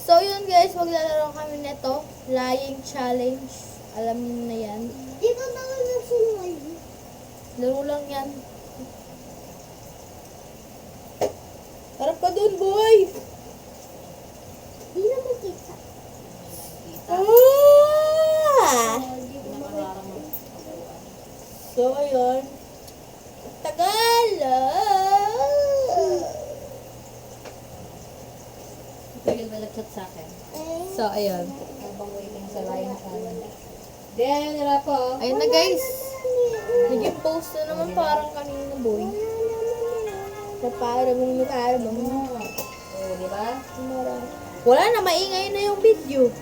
So, yun guys, maglalaro kami nito. Lying challenge. Alam niyo na yan. Di ba bawal nagsinungaling? Laro lang yan. Harap ka dun, boy! Di na makita. Ah! Di ba makita? So, ayun. Tagal! Tagal ba nag-chat sa akin? So, ayun. Habang waiting sa line challenge. Then, nila po. Ayun na guys. Naging post na naman parang kanina, boy. Para mong Oo, di ba? wala na, maingay na yung video.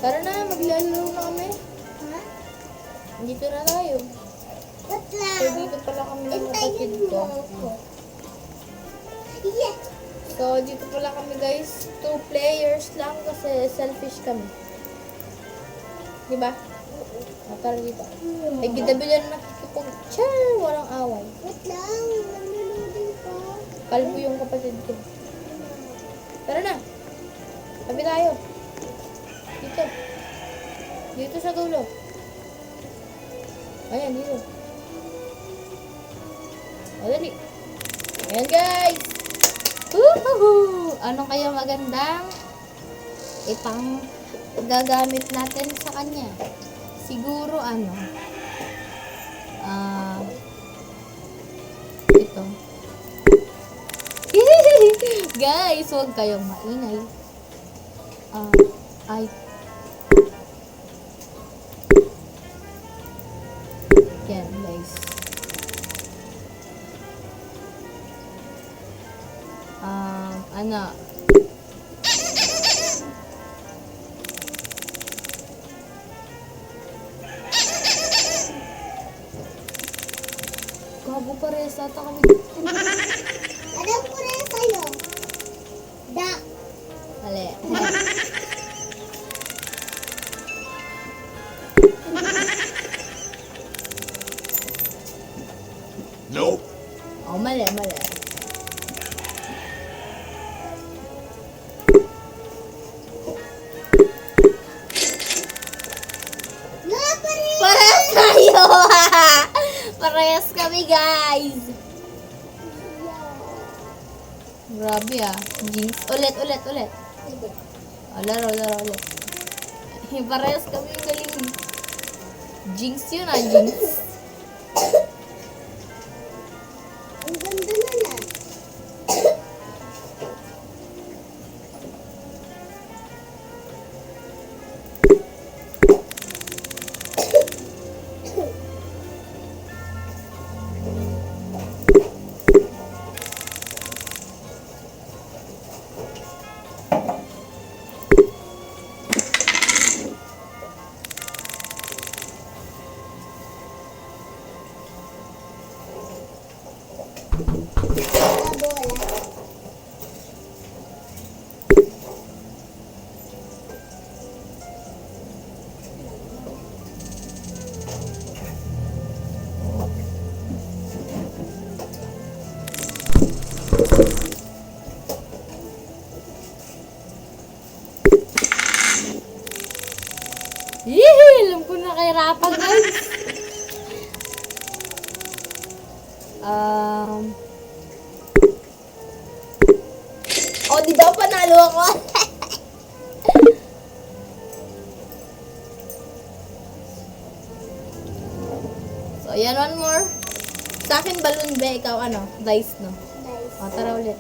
Tara na, maglalaro na kami. Ha? Dito na tayo. Wait So, lang. dito pala kami ng Intayin kapatid mo ko. ako. Yes. So, dito pala kami guys. 2 players lang kasi selfish kami. Diba? Tara dito. Ay, gidabi na nakikipag. Char! Walang away. Wait lang. Naluludin pa. Kalbo yung kapatid ko. Tara na. Tabi tayo. Dito. Dito sa dulo. Ayan, dito. O, dali. Ayan, guys. Woohoo! Ano kaya magandang ipang gagamit natin sa kanya? Siguro, ito. Guys, huwag kayong maingay. Ay. Yan, guys. Ano? Gago parehas ata kami. Alam ko na yung sa'yo. Da. Mali. Nope. Oh, mali. Wala pa rin. Parehas tayo! Parehas kami, guys! Grabe Jinx. Ulit. Laro ulit. Parehas kami yung galing. Jinx yun Jinx. Ang ganda na na. Wala bola. Yee! Alam ko na kay Rapa, guys. Oh, di ba panalo ako? So, ayan, one more. Sa akin, balloon ba? Ikaw, dice, no? Nice. O, tara ulit.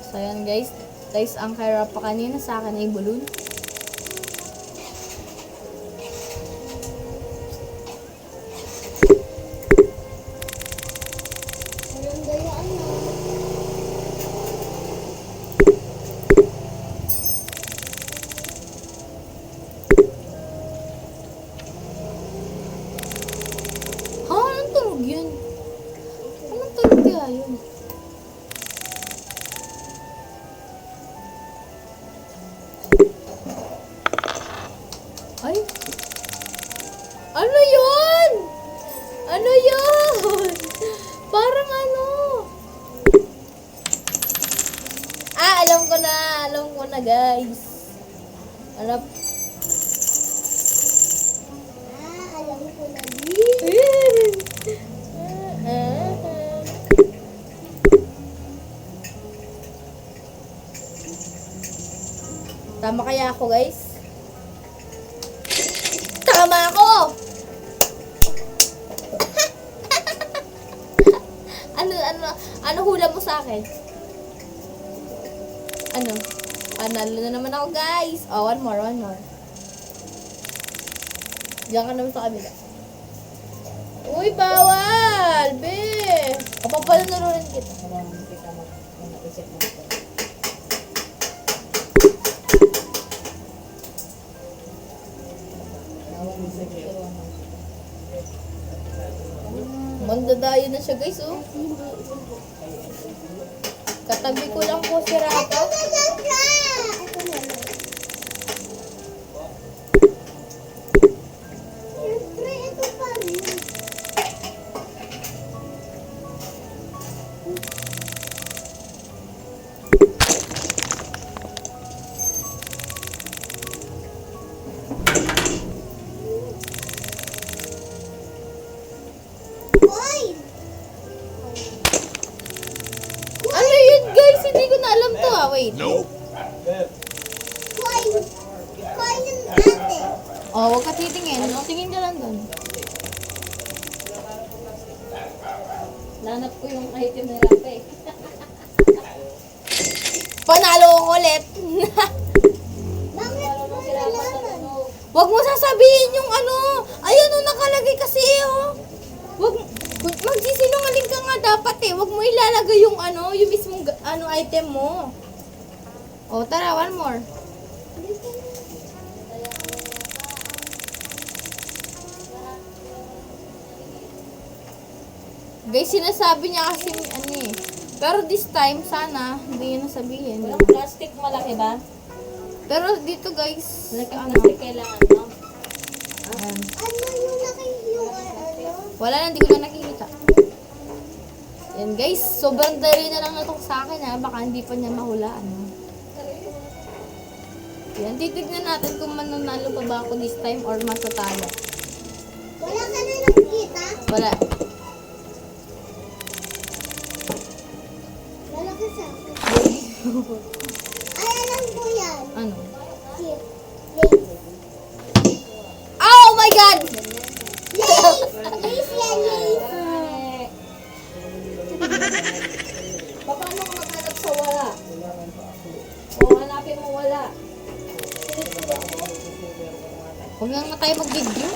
So, ayan, guys. Dice ang kay Rapa kanina. Sa akin ay balloon. Walang gayaan na. Ha? Anong tunog yun? Anong tunog kaya yun? Alam ko na guys. Ano? Alam ko na din. Tama kaya ako guys? Tama ako! ano hula mo sa akin? Ano? Panalo na naman ako guys. Oh, one more. Diyan ka naman sa kabila. Uy, bawal! Be! Kapapalanurin kita. Kailangan kita mag-isip mo ito. Mandadayo na siya guys, oh. Katabi ko lang po si Rata. Siyempre, ito pa rin. Hoy! Ano yun guys? Hindi ko na alam to ah. Wait. Coin! Coin ng ate! Oh, huwag ka titingin. Tingin ka lang doon. Nanap ko yung item na Rafa eh. Panalo ko ulit. Bakit mo Si Rafa nalaman? tatunog. Huwag mo sasabihin yung ano. Ayan o, nakalagay kasi oh. Huwag, magsisinungaling ka nga dapat eh. Huwag mo ilalagay yung ano, yung mismong item mo. Oh, tara, one more. Guys, sinasabi niya kasi ano eh. Pero this time, sana, hindi niya nasabihin. Walang plastic malaki ba? Pero dito guys, Malaki ano, plastic kailangan mo. ayan. Ano yung laki yung ano? Wala na, hindi ko na nakikita. Yan guys, sobrang dali na lang na itong sa akin ha. Baka hindi pa niya mahulaan. Yan, titignan natin kung mananalo pa ba ako this time or matatalo. Wala ka na nakikita? Wala. Malaki sa akin. Ay, alam ko yan. Ano? Chip. Lace. Oh my God! Lace! Lace yan, lace. Paano ka maghanap sa wala? O, hanapin mo wala. Huwag na nga tayo mag-video.